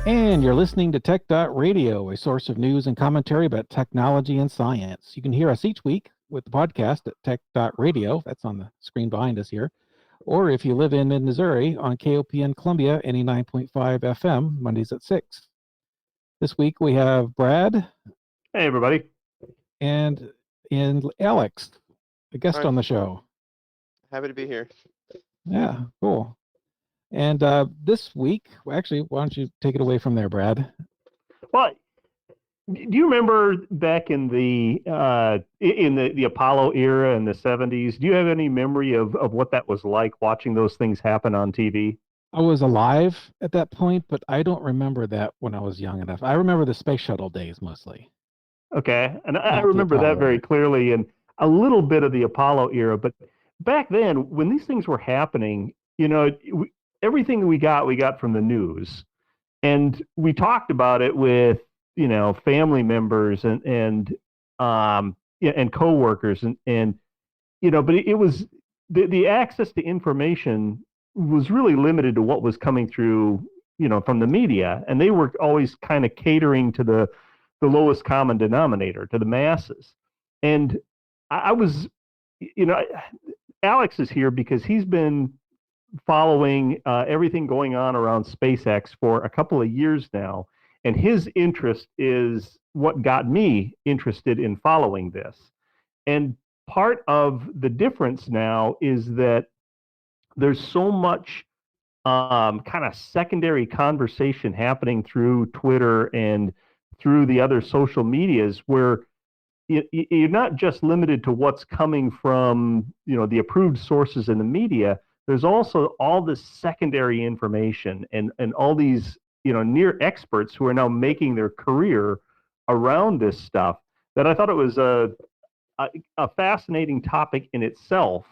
And you're listening to Tech Radio, a source of news and commentary about technology and science. You can hear us each week with the podcast at Tech Radio. That's on the screen behind us here. Or if you live in Missouri on KOPN Columbia 89.5 FM, Mondays at 6. This week we have Brad Hey, everybody. and Alex, a guest Hi, on the show. happy to be here. Yeah, cool. And this week, actually, why don't you take it away from there, Brad? Well, do you remember back in the Apollo era in the 70s? Do you have any memory of what that was like watching those things happen on TV? I was alive at that point, but I don't remember that when I was young enough. I remember the space shuttle days mostly. Okay, and I Not the remember that Apollo very era. clearly, and a little bit of the Apollo era. But back then, when these things were happening, everything we got from the news, and we talked about it with family members and coworkers and but it was the access to information was really limited to what was coming through from the media, and they were always kind of catering to the lowest common denominator, to the masses. And I was you know Alex is here because he's been following everything going on around SpaceX for a couple of years now, and his interest is what got me interested in following this. And part of the difference now is that there's so much kind of secondary conversation happening through Twitter and through the other social medias where you're not just limited to what's coming from the approved sources in the media. There's also all this secondary information and all these near experts who are now making their career around this stuff. That I thought it was a fascinating topic in itself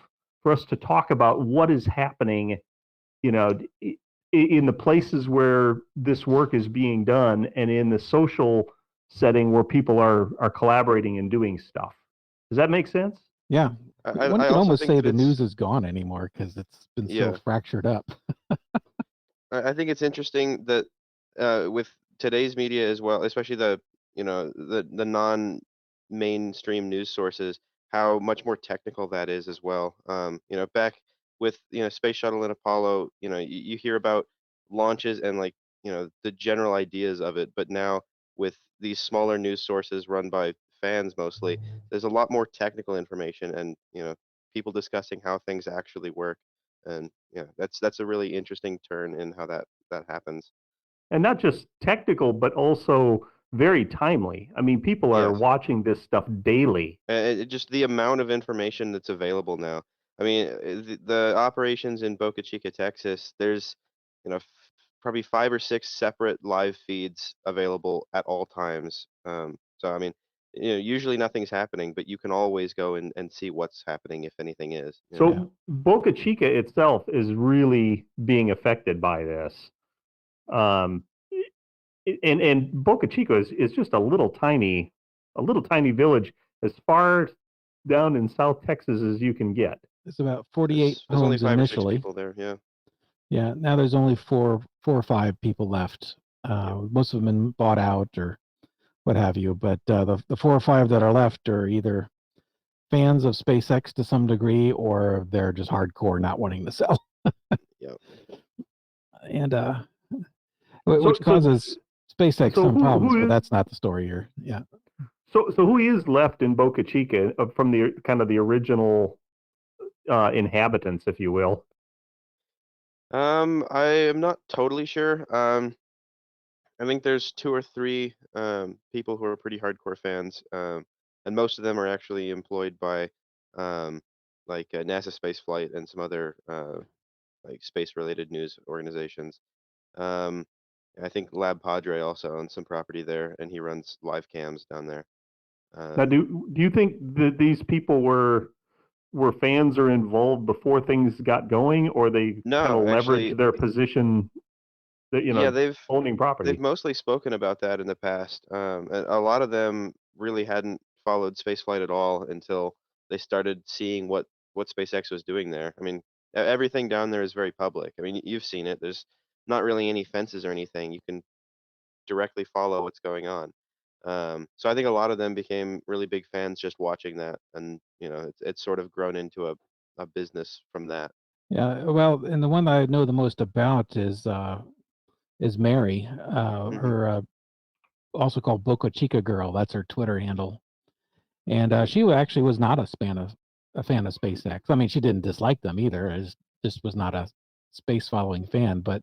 for us to talk about what is happening, you know, in the places where this work is being done and in the social setting where people are collaborating and doing stuff. Does that make sense? Yeah. I, One I could also almost think say the it's news is gone anymore because it's been so yeah. fractured up. I think it's interesting that with today's media as well, especially the non-mainstream news sources, how much more technical that is as well. Back with Space Shuttle and Apollo, you hear about launches and like the general ideas of it, but now with these smaller news sources run by fans mostly, there's a lot more technical information and people discussing how things actually work. And yeah, that's a really interesting turn in how that happens. And not just technical, but also very timely. I mean, people are Yes, watching this stuff daily. just the amount of information that's available now. I mean, the operations in Boca Chica, Texas, there's probably 5 or 6 separate live feeds available at all times. So I mean, usually nothing's happening, but you can always go and see what's happening if anything is. Yeah. So Boca Chica itself is really being affected by this. Um, and Boca Chica is just a little tiny village as far down in South Texas as you can get. There's about 48 There's only homes 5 or 6 initially. people there. Yeah. Yeah. Now there's only four or five people left. Most of them been bought out or what have you. But the 4 or 5 that are left are either fans of SpaceX to some degree or they're just hardcore not wanting to sell. Yeah. And So which so causes SpaceX so some problems, who but is that's not the story here. Yeah. so who is left in Boca Chica from the kind of the original inhabitants, if you will? I am not totally sure. I think there's 2 or 3 people who are pretty hardcore fans, and most of them are actually employed by um, like NASA Spaceflight and some other like space-related news organizations. Um, I think Lab Padre also owns some property there, and he runs live cams down there. Now, Um, do you think that these people were fans or involved before things got going, or they kind no, of actually, leveraged their position that yeah, they've owning property? mostly spoken about that in the past. And a lot of them really hadn't followed spaceflight at all until they started seeing what SpaceX was doing there. I mean, everything down there is very public. I mean, you've seen it. There's not really any fences or anything. You can directly follow what's going on. So I think a lot of them became really big fans just watching that, and it's sort of grown into a business from that. Yeah, well, and the one that I know the most about is Mary, Hmm. her also called Boca Chica Girl. That's her Twitter handle, and Right. she actually was not a fan of SpaceX. I mean, she didn't dislike them either. Just was not a space following fan. But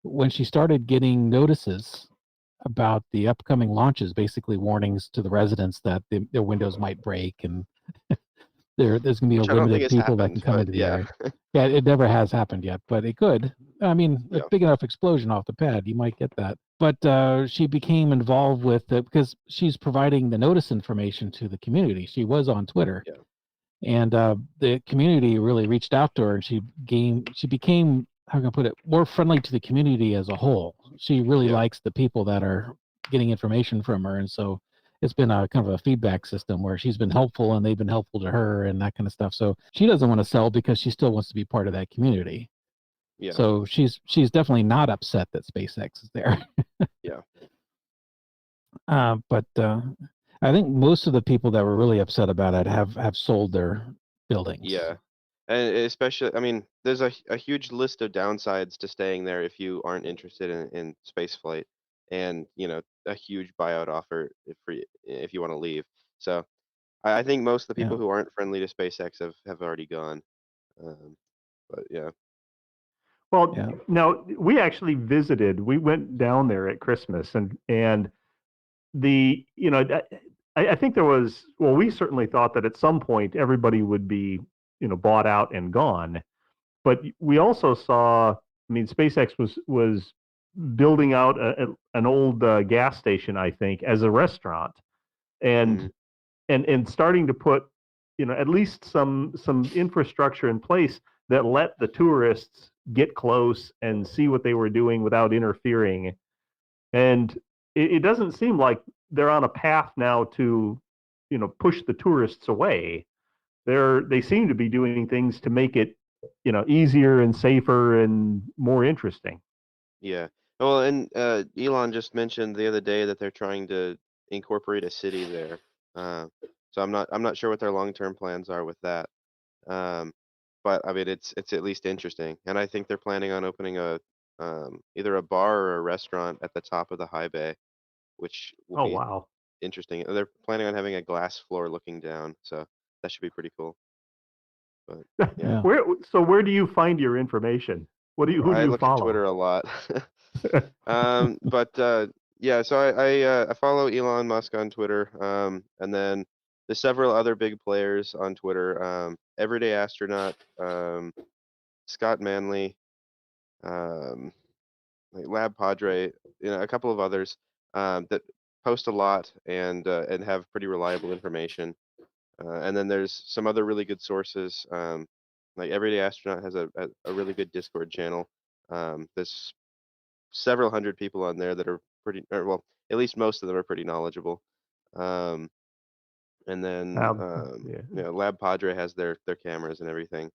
when she started getting notices about the upcoming launches, basically warnings to the residents that their windows might break and there's going to be a Which I don't think limited has people that can happened, come but into the yeah. area. Yeah, it never has happened yet, but it could. I mean, a Yeah. big enough explosion off the pad, you might get that. But she became involved with it because she's providing the notice information to the community. She was on Twitter, Yeah. and the community really reached out to her, and she became, how can I put it, more friendly to the community as a whole. She really Yeah. likes the people that are getting information from her, and so it's been a kind of a feedback system where she's been helpful and they've been helpful to her and that kind of stuff. So she doesn't want to sell because she still wants to be part of that community. Yeah. So she's definitely not upset that SpaceX is there. Yeah. But I think most of the people that were really upset about it have sold their buildings. Yeah. And especially, I mean, there's a huge list of downsides to staying there if you aren't interested in space flight, and a huge buyout offer if you want to leave. So I think most of the Yeah. people who aren't friendly to SpaceX have already gone. Um, but yeah. Well, Yeah. now we actually visited. We went down there at Christmas, and the I think there was, well, we certainly thought that at some point everybody would be bought out and gone, but we also saw, I mean, SpaceX was building out an old gas station, I think, as a restaurant, and Mm, and starting to put at least some infrastructure in place that let the tourists get close and see what they were doing without interfering. And it doesn't seem like they're on a path now to push the tourists away. They seem to be doing things to make it easier and safer and more interesting. yeah. Well, and Elon just mentioned the other day that they're trying to incorporate a city there. Uh, so I'm not sure what their long-term plans are with that. Um, but I mean, it's at least interesting, and I think they're planning on opening either a bar or a restaurant at the top of the high bay, which will Oh, be wow. interesting. They're planning on having a glass floor looking down, so that should be pretty cool. But yeah, Yeah. Where do you find your information? Who do I you look at follow? Twitter a lot. But yeah, so I follow Elon Musk on Twitter, and then there's several other big players on Twitter. Everyday Astronaut, Scott Manley, um, like Lab Padre, a couple of others that post a lot and have pretty reliable information. And then there's some other really good sources. Like Everyday Astronaut has a really good Discord channel. There's several hundred people on there that are pretty, or well, at least most of them are pretty knowledgeable. Um, and then Um, yeah. Lab Padre has their cameras and everything,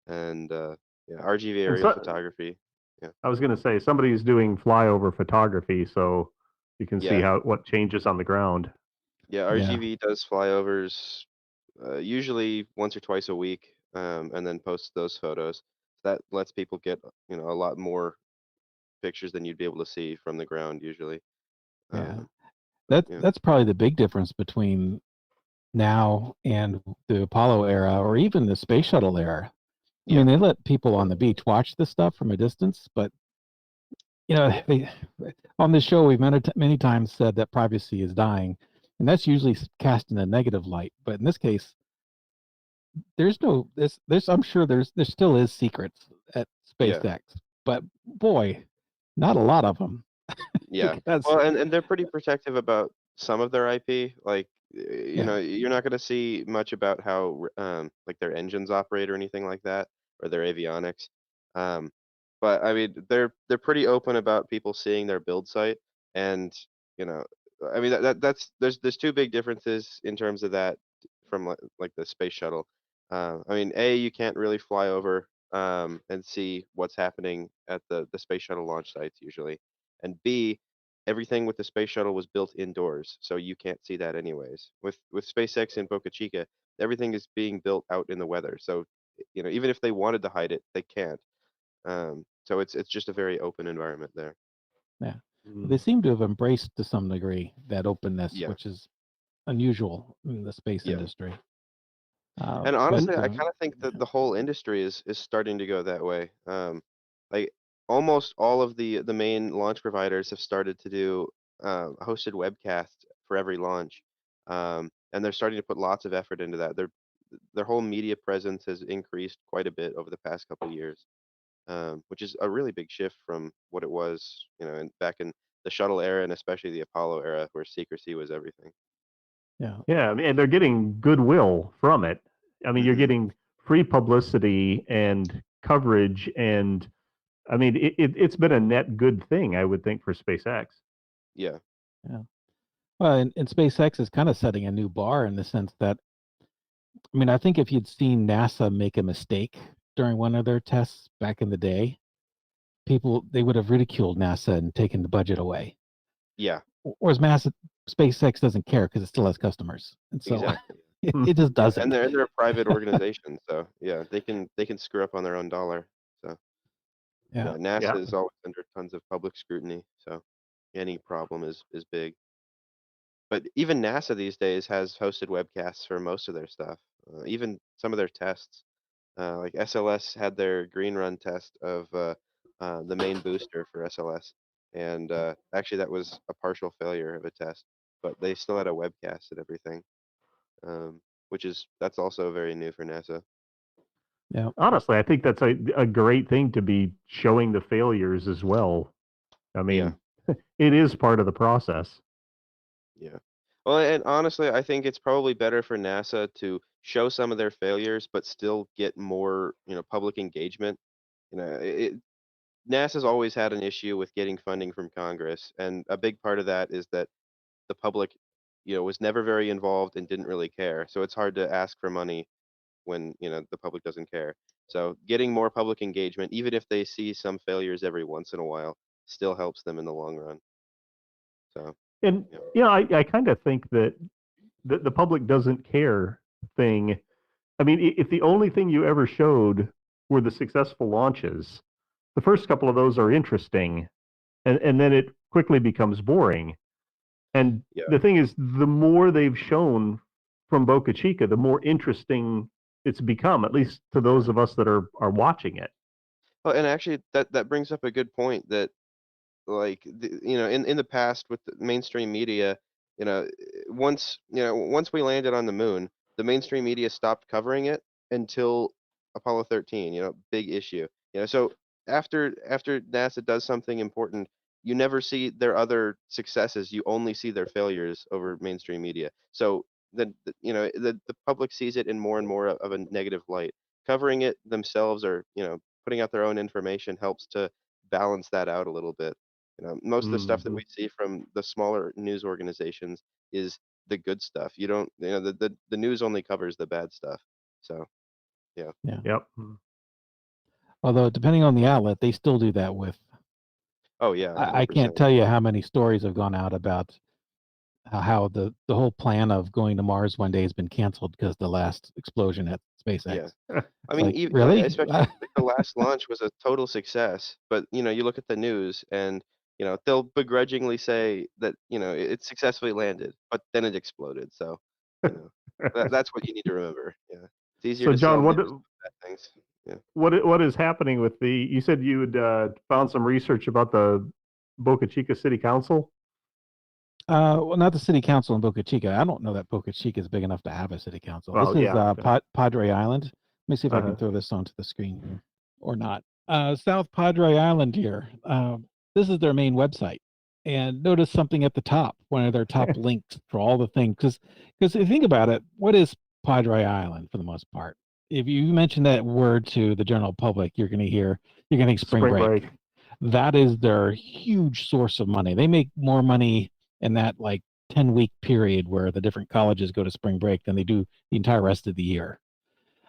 and yeah, RGV And Aerial so Photography. Yeah, I was going to say somebody's doing flyover photography, so you can see yeah, what changes on the ground. yeah. Yeah. RGV does flyovers usually once or twice a week, and then posts those photos. That lets people get a lot more pictures than you'd be able to see from the ground usually. Yeah. But yeah, That's probably the big difference between now and the Apollo era or even the space shuttle era. I yeah, mean, they let people on the beach watch this stuff from a distance, but they, on this show we've many times said that privacy is dying, and that's usually cast in a negative light. But in this case, there's no there's I'm sure there still is secrets at yeah. SpaceX, but boy, not a lot of them Yeah. because Well, and they're pretty protective about some of their IP. Like, yeah, you're not going to see much about how like their engines operate or anything like that, or their avionics. Um, but I mean, they're pretty open about people seeing their build site, and you know, I mean that's there's two big differences in terms of that from like the space shuttle. I mean, A, you can't really fly over and see what's happening at the space shuttle launch sites usually, and B, everything with the space shuttle was built indoors, so you can't see that anyways. With SpaceX in Boca Chica, everything is being built out in the weather. So, even if they wanted to hide it, they can't. So it's just a very open environment there. Yeah. Mm. They seem to have embraced to some degree that openness, Yeah. which is unusual in the space Yeah. industry. And honestly, I but, kind of think that the whole industry is starting to go that way. Like almost all of the main launch providers have started to do hosted webcasts for every launch, and they're starting to put lots of effort into that. Their whole media presence has increased quite a bit over the past couple of years, which is a really big shift from what it was, back in the shuttle era and especially the Apollo era, where secrecy was everything. yeah. Yeah, I mean, and they're getting goodwill from it. I mean, you're Mhm. getting free publicity and coverage, and I mean, it's been a net good thing, I would think, for SpaceX. Yeah. Well, and SpaceX is kind of setting a new bar in the sense that, I mean, I think if you'd seen NASA make a mistake during one of their tests back in the day, they would have ridiculed NASA and taken the budget away. Yeah. Whereas SpaceX doesn't care because it still has customers, and so Exactly. it just Yeah, doesn't. and they're a private organization, so yeah, they can screw up on their own dollar. So Yeah. yeah, NASA Yeah. is always under tons of public scrutiny, so any problem is big. But even NASA these days has hosted webcasts for most of their stuff, even some of their tests. Like SLS had their green run test of the main booster for SLS, and actually that was a partial failure of a test, but they still had a webcast and everything, that's also very new for NASA. Yeah. Honestly, I think that's a great thing to be showing the failures as well. I Yeah. mean, it is part of the process. Yeah. Well, and honestly, I think it's probably better for NASA to show some of their failures, but still get more, public engagement. NASA's always had an issue with getting funding from Congress, and a big part of that is that the public, was never very involved and didn't really care. So it's hard to ask for money when, the public doesn't care. So getting more public engagement, even if they see some failures every once in a while, still helps them in the long run. So, And yeah. I kind of think that the public doesn't care thing. I mean, if the only thing you ever showed were the successful launches, the first couple of those are interesting, and then it quickly becomes boring. And Yeah. the thing is, the more they've shown from Boca Chica, the more interesting it's become, at least to those of us that are watching it. Well, and actually, that brings up a good point that, like, in the past with the mainstream media, once we landed on the moon, the mainstream media stopped covering it until Apollo 13. Big issue. So after NASA does something important, you never see their other successes. You only see their failures over mainstream media. So the public sees it in more and more of a negative light. Covering it themselves, or putting out their own information, helps to balance that out a little bit. Most of the stuff that we see from the smaller news organizations is the good stuff. You don't, the news only covers the bad stuff. So, yeah. Yep. Although depending on the outlet, they still do that with. Oh yeah, I can't 100%. tell you how many stories have gone out about how the whole plan of going to Mars one day has been canceled because the last explosion at SpaceX. Yeah. I mean, really? especially like the last launch was a total success, but you look at the news and they'll begrudgingly say that it successfully landed, but then it exploded. So that's what you need to remember. Yeah, it's easier So, to sell John, news than bad things. Yeah. what is happening with the? You said you had found some research about the Boca Chica City Council. Well, not the city council in Boca Chica. I don't know that Boca Chica is big enough to have a city council. Well, This is yeah. Padre Island. Let me see if I can throw this onto the screen here or not. South Padre Island here. This is their main website. And notice something at the top, one of their top links for all the things. Because if you think about it, what is Padre Island for the most part? If you mention that word to the general public, you're going to think spring break. That is their huge source of money. They make more money in that 10-week period where the different colleges go to spring break than they do the entire rest of the year.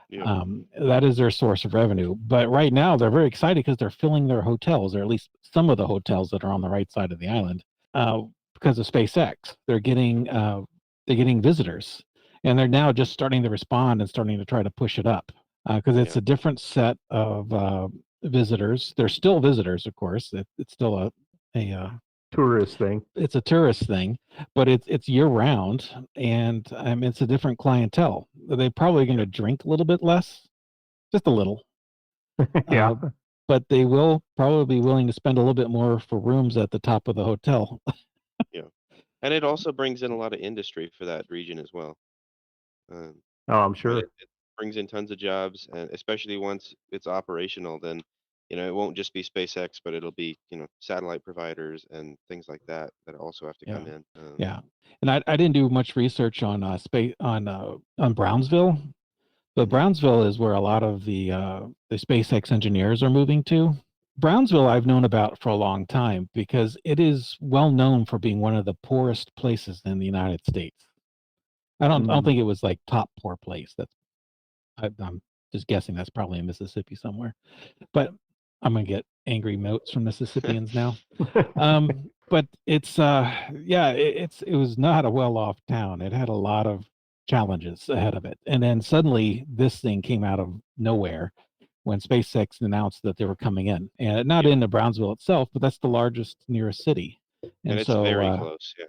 Yeah. That is their source of revenue. But right now they're very excited because they're filling their hotels, or at least some of the hotels that are on the right side of the island. because of SpaceX. They're getting visitors, and they're now just starting to respond and starting to try to push it up because it's Yeah. a different set of visitors. They're still visitors, of course. It's still a Tourist thing. it's a tourist thing, but it's year round, and it's a different clientele. They're probably going to drink a little bit less, just a little, Yeah. but they will probably be willing to spend a little bit more for rooms at the top of the hotel. Yeah. And it also brings in a lot of industry for that region as well. Um, Oh, I'm I mean, sure. it brings in tons of jobs, and especially once it's operational, then it won't just be SpaceX, but it'll be satellite providers and things like that that also have to come Yeah. in. Yeah, and I didn't do much research on space on Brownsville, but Mhm. Brownsville is where a lot of the SpaceX engineers are moving to. Brownsville I've known about for a long time because it is well known for being one of the poorest places in the United States. I don't think it was like top poor place. I'm just guessing that's probably in Mississippi somewhere, but I'm gonna get angry notes from Mississippians now. But it's it was not a well-off town. It had a lot of challenges ahead of it, and then suddenly this thing came out of nowhere when SpaceX announced that they were coming in, and not Yeah. into Brownsville itself, but that's the largest nearest city, And and it's so very close. Yeah.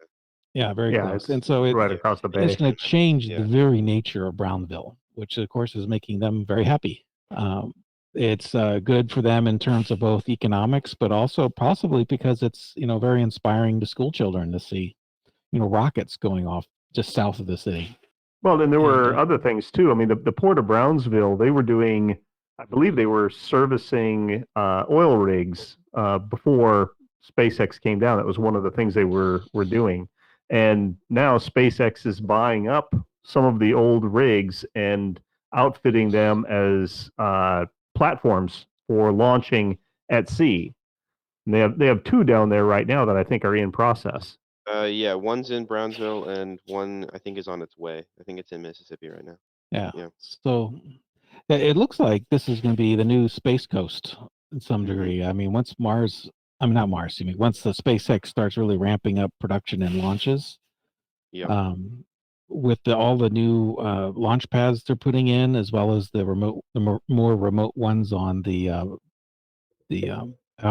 yeah, very Yeah, close. it's And so right across the it's bay. going to change Yeah. the very nature of Brownville, which of course is making them very happy. It's good for them in terms of both economics, but also possibly because it's very inspiring to school children to see rockets going off just south of the city. Well, then there were And, other things too. I mean, the Port of Brownsville, they were doing, I believe they were servicing oil rigs before SpaceX came down. That was one of the things they were doing. And now SpaceX is buying up some of the old rigs and outfitting them as platforms for launching at sea. And they have two down there right now that I think are in process. Yeah, one's in Brownsville and one I think is on its way. I think it's in Mississippi right now. yeah. Yeah. So it looks like this is going to be the new Space Coast in some Mhm. degree. I mean, once not Mars, excuse me, once the SpaceX starts really ramping up production and launches, Yeah. with all the new launch pads they're putting in, as well as the more remote ones on the out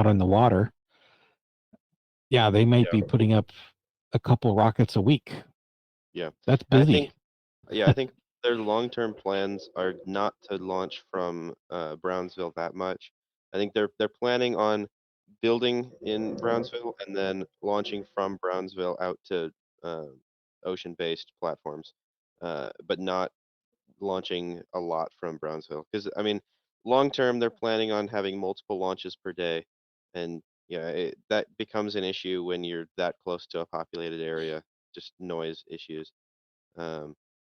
on the water. Yeah, they might be putting up a couple rockets a week. Yeah. That's I busy. think their long-term plans are not to launch from Brownsville that much. I think they're planning on building in Brownsville and then launching from Brownsville out to uh, ocean-based platforms, but not launching a lot from Brownsville. Because I mean, long term, they're planning on having multiple launches per day, and yeah, that becomes an issue when you're that close to a populated area, just noise issues. Um,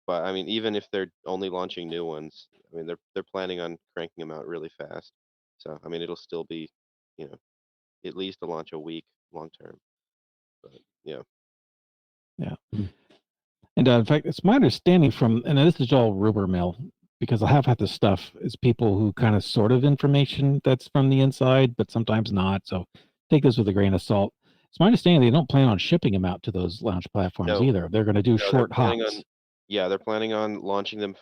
but I mean, even if they're only launching new ones, I mean, they're planning on cranking them out really fast. So I mean, it'll still be, you know, at least a launch a week long term. But yeah, Yeah. And in fact, it's my understanding and this is all rumor mill, because I have had this stuff, is people who kind of sort of information that's from the inside, but sometimes not. So take this with a grain of salt. It's my understanding they don't plan on shipping them out to those launch platforms no, either. They're going to do no, short hops. they're planning on launching them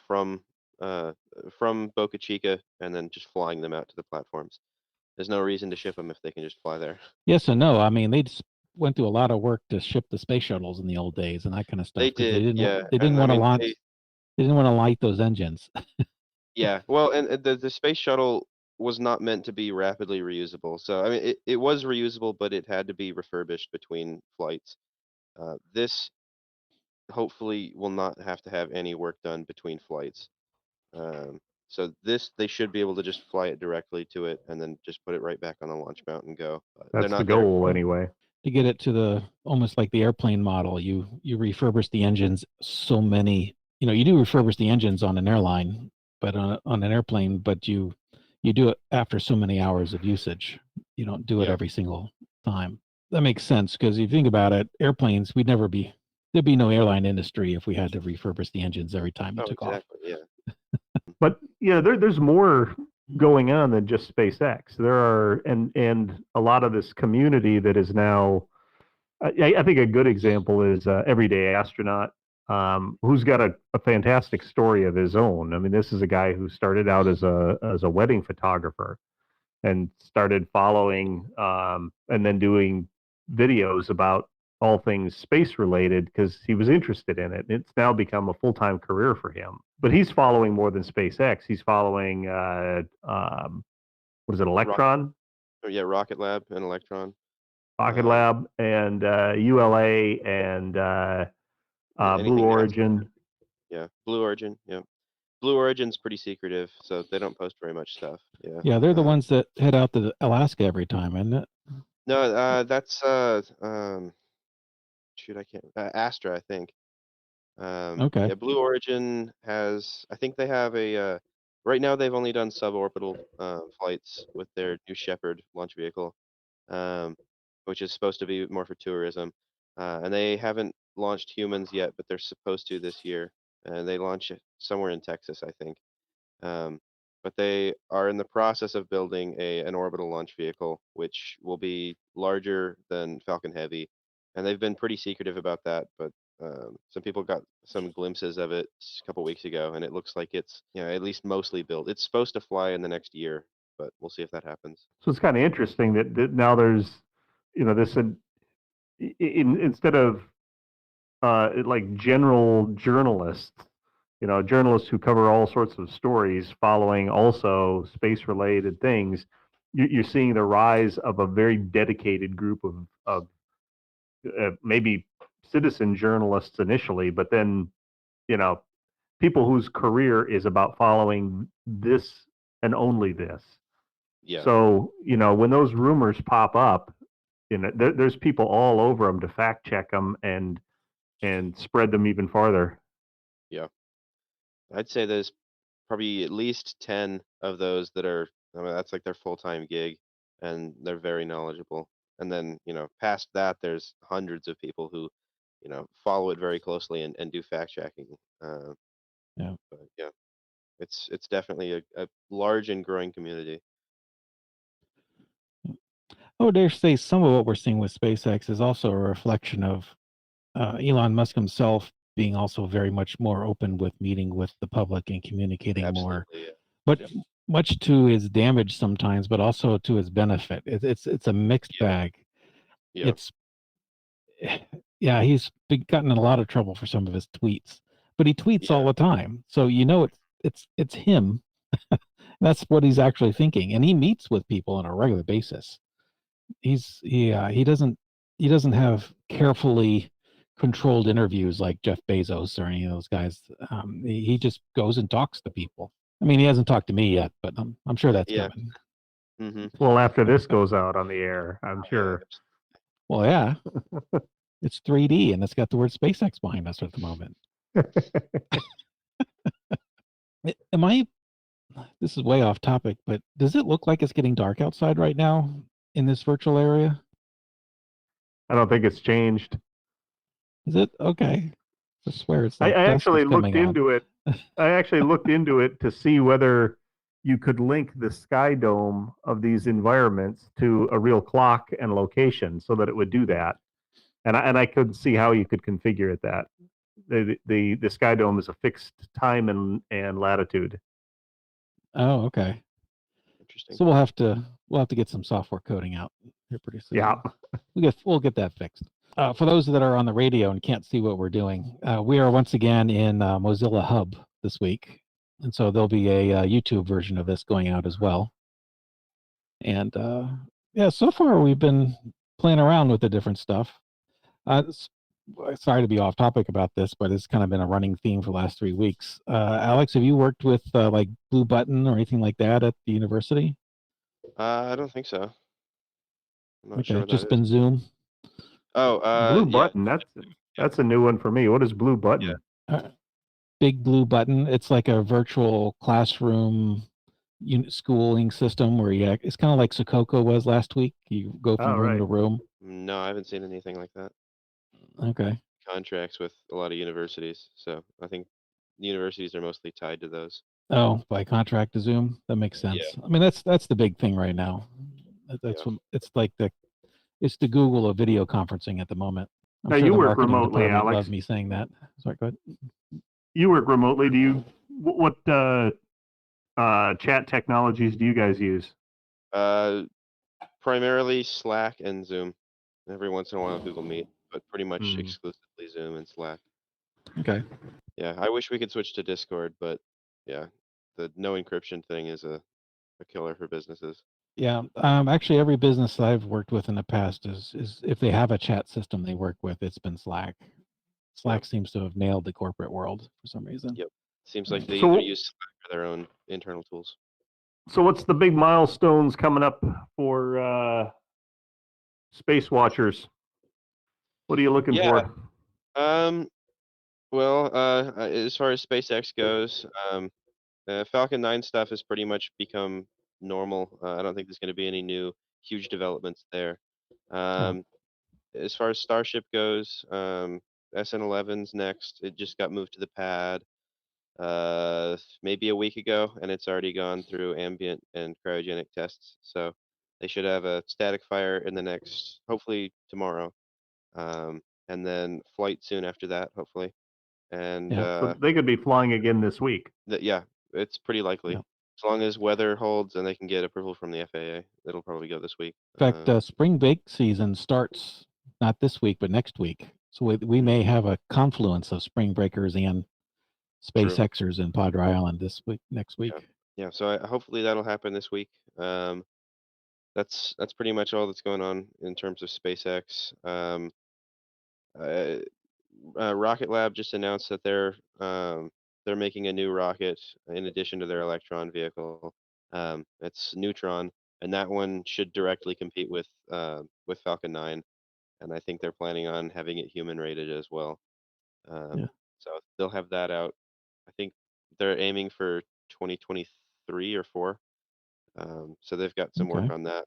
uh from Boca Chica and then just flying them out to the platforms. There's no reason to ship them if they can just fly there. Yes and no. I mean, they just went through a lot of work to ship the space shuttles in the old days and that kind of stuff They because did, yeah, they didn't and I want to mean, launch. They didn't want to light those engines. yeah, well, and the space shuttle was not meant to be rapidly reusable. So I mean, it was reusable, but it had to be refurbished between flights. This hopefully will not have to have any work done between flights. Um, so they should be able to just fly it directly to it and then just put it right back on the launch mount and go. They're That's the not there. goal anyway. To get it to the almost like the airplane model, you refurbish the engines so many, you do refurbish the engines on an airline, but on an airplane, but you do it after so many hours of usage. You don't do it Yeah. every single time. That makes sense because if you think about it, airplanes, there'd be no airline industry if we had to refurbish the engines every time you Oh, took off. exactly. Yeah. But yeah, there's more going on than just SpaceX. There are and a lot of this community that is now I think a good example is Everyday Astronaut, who's got a fantastic story of his own. I mean, this is a guy who started out as a wedding photographer and started following and then doing videos about all things space related because he was interested in it. It's now become a full-time career for him. But he's following more than SpaceX. He's following what is it, Electron? Rocket Lab and Electron. Rocket Lab and ULA and Blue Origin. Yeah, Blue Origin. Yeah, Blue Origin's pretty secretive, so they don't post very much stuff. Yeah. Yeah, they're the ones that head out to Alaska every time, isn't it? No, that's shoot, I can't. Astra, I think. Okay. Yeah, Blue Origin has. I think they have a. Right now, they've only done suborbital flights with their New Shepard launch vehicle, which is supposed to be more for tourism. And they haven't launched humans yet, but they're supposed to this year. And they launch it somewhere in Texas, I think. But they are in the process of building an orbital launch vehicle, which will be larger than Falcon Heavy. And they've been pretty secretive about that, but some people got some glimpses of it a couple weeks ago, and it looks like it's at least mostly built. It's supposed to fly in the next year, but we'll see if that happens. So it's kind of interesting that now there's, this instead of like general journalists, journalists who cover all sorts of stories following also space related things, you're seeing the rise of a very dedicated group of maybe citizen journalists initially, but then, people whose career is about following this and only this. Yeah. So, when those rumors pop up, there's people all over them to fact check them and spread them even farther. Yeah. I'd say there's probably at least 10 of those that are, that's like their full-time gig, and they're very knowledgeable. And then, past that, there's hundreds of people who, follow it very closely and do fact checking. Yeah. But yeah, it's definitely a large and growing community. I would dare say some of what we're seeing with SpaceX is also a reflection of Elon Musk himself being also very much more open with meeting with the public and communicating more, Absolutely, yeah. but much to his damage sometimes, but also to his benefit. It's a mixed bag. Yeah. He's gotten in a lot of trouble for some of his tweets, but he tweets all the time, so it's him. That's what he's actually thinking, and he meets with people on a regular basis. He doesn't have carefully controlled interviews like Jeff Bezos or any of those guys. He just goes and talks to people. I mean, he hasn't talked to me yet, but I'm sure that's coming. Mm-hmm. Well, after this goes out on the air, I'm sure. Well, yeah, it's 3D and it's got the word SpaceX behind us at the moment. This is way off topic, but does it look like it's getting dark outside right now in this virtual area? I don't think it's changed. Is it? Okay. I swear it's like I actually looked into it. I actually looked into it to see whether you could link the sky dome of these environments to a real clock and location so that it would do that. And I couldn't see how you could configure it that. The sky dome is a fixed time and latitude. Oh, okay. Interesting. So we'll have to get some software coding out here pretty soon. Yeah. We'll get that fixed. For those that are on the radio and can't see what we're doing, we are once again in Mozilla Hub this week. And so there'll be a YouTube version of this going out as well. And so far we've been playing around with the different stuff. Sorry to be off topic about this, but it's kind of been a running theme for the last 3 weeks. Alex, have you worked with like Blue Button or anything like that at the university? I don't think so. I'm not Okay, sure what just that been is. Zoom. Oh, Blue Button. That's a new one for me. What is Blue Button? Big Blue Button. It's like a virtual classroom schooling system where it's kind of like Sococo was last week. You go from room to room. No, I haven't seen anything like that. Okay. Contracts with a lot of universities, so I think the universities are mostly tied to those. Oh, by contract to Zoom? That makes sense. I mean, that's the big thing right now. That's what it's like It's the Google of video conferencing at the moment. I'm Now, sure you the work marketing remotely, department Alex. loves me saying that. Sorry, go ahead. You work remotely. What chat technologies do you guys use? Primarily Slack and Zoom. Every once in a while Google Meet, but pretty much Hmm. exclusively Zoom and Slack. Okay. Yeah, I wish we could switch to Discord, but yeah, the no encryption thing is a killer for businesses. Yeah. Actually, every business I've worked with in the past is if they have a chat system they work with, it's been Slack. Slack seems to have nailed the corporate world for some reason. Yep. Seems like they So- either use Slack or their own internal tools. So what's the big milestones coming up for Space Watchers? What are you looking Yeah. for? Well, as far as SpaceX goes, Falcon 9 stuff has pretty much become normal. I don't think there's going to be any new huge developments there. As far as Starship goes, SN11's next. It just got moved to the pad maybe a week ago, and it's already gone through ambient and cryogenic tests. So they should have a static fire in the next, hopefully tomorrow, and then flight soon after that, hopefully. And Yeah. So they could be flying again this week. yeah, it's pretty likely. Yeah. As long as weather holds and they can get approval from the FAA, it'll probably go this week. In fact, spring break season starts not this week, but next week. So we may have a confluence of spring breakers and SpaceXers in Padre Island next week. Yeah, so hopefully that'll happen this week. That's pretty much all that's going on in terms of SpaceX. Rocket Lab just announced that they're making a new rocket in addition to their Electron vehicle. It's Neutron, and that one should directly compete with Falcon 9, and I think they're planning on having it human rated as well. So they'll have that out. I think they're aiming for 2023 or 4. So they've got some work on that.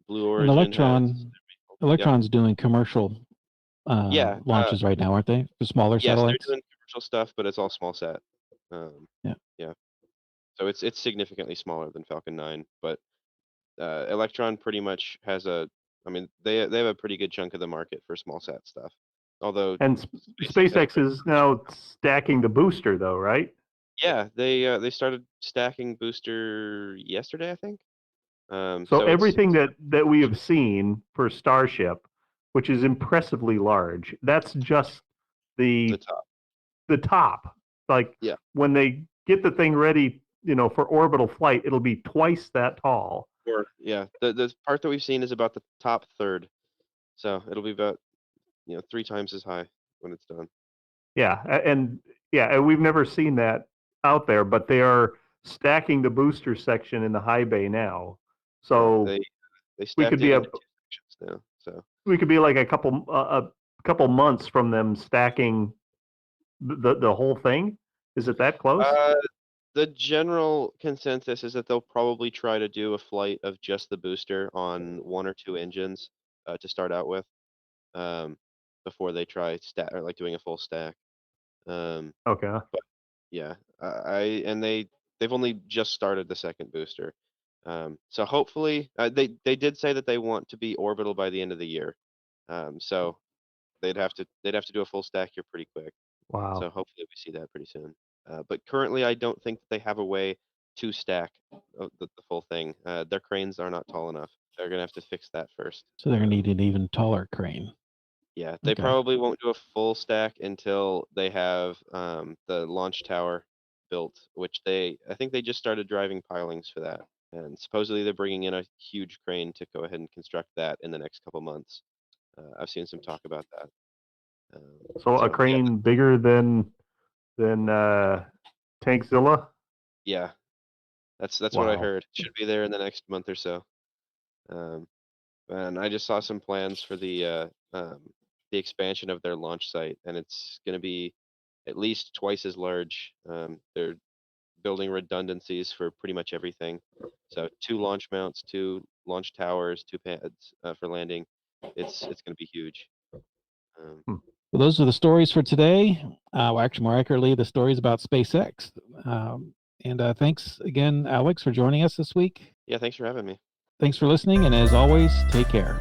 Blue Origin And Electron's doing commercial launches right now, aren't they? For smaller satellites? Yes, they're doing commercial stuff, but it's all small sat. Yeah. So it's significantly smaller than Falcon 9, but Electron pretty much has they have a pretty good chunk of the market for small sat stuff. Although SpaceX is now stacking the booster, though, right? Yeah, they started stacking booster yesterday, I think. So everything that we have seen for Starship, which is impressively large, that's just the top. The top. Like when they get the thing ready, for orbital flight, it'll be twice that tall. Or the part that we've seen is about the top third, so it'll be about 3 times as high when it's done. And we've never seen that out there, but they are stacking the booster section in the high bay now. So they we could be into 2 sections now. So we could be like a couple months from them stacking the whole thing. Is it that close? The general consensus is that they'll probably try to do a flight of just the booster on 1 or 2 engines to start out with, before they try doing a full stack. Okay. But yeah, they've only just started the second booster, so hopefully they did say that they want to be orbital by the end of the year, so they'd have to do a full stack here pretty quick. Wow. So hopefully we see that pretty soon. But currently, I don't think that they have a way to stack the full thing. Their cranes are not tall enough. They're gonna have to fix that first. So they're gonna need an even taller crane. Yeah, they probably won't do a full stack until they have the launch tower built, which I think they just started driving pilings for that, and supposedly they're bringing in a huge crane to go ahead and construct that in the next couple months. I've seen some talk about that. So a crane bigger than Tankzilla? Yeah, that's what I heard. Should be there in the next month or so. And I just saw some plans for the expansion of their launch site, and it's going to be at least twice as large. They're building redundancies for pretty much everything. So 2 launch mounts, 2 launch towers, 2 pads for landing. It's going to be huge. Well, those are the stories for today. Actually, more accurately, the stories about SpaceX. And thanks again, Alex, for joining us this week. Yeah, thanks for having me. Thanks for listening, and as always, take care.